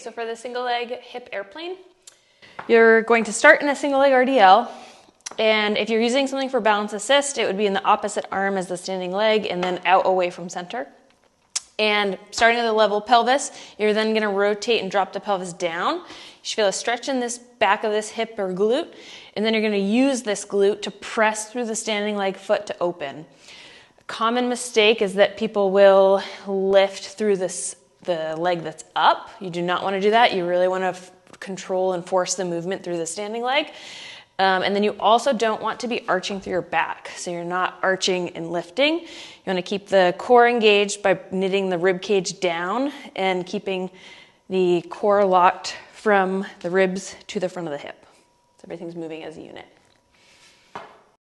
So for the single leg hip airplane, you're going to start in a single leg RDL. And if you're using something for balance assist, it would be in the opposite arm as the standing leg and then out away from center. And starting with a level pelvis, you're then going to rotate and drop the pelvis down. You should feel a stretch in this back of this hip or glute. And then you're going to use this glute to press through the standing leg foot to open. A common mistake is that people will lift through the leg that's up. You do not want to do that. You really want to control and force the movement through the standing leg. And then you also don't want to be arching through your back. So you're not arching and lifting. You want to keep the core engaged by knitting the rib cage down and keeping the core locked from the ribs to the front of the hip. So everything's moving as a unit.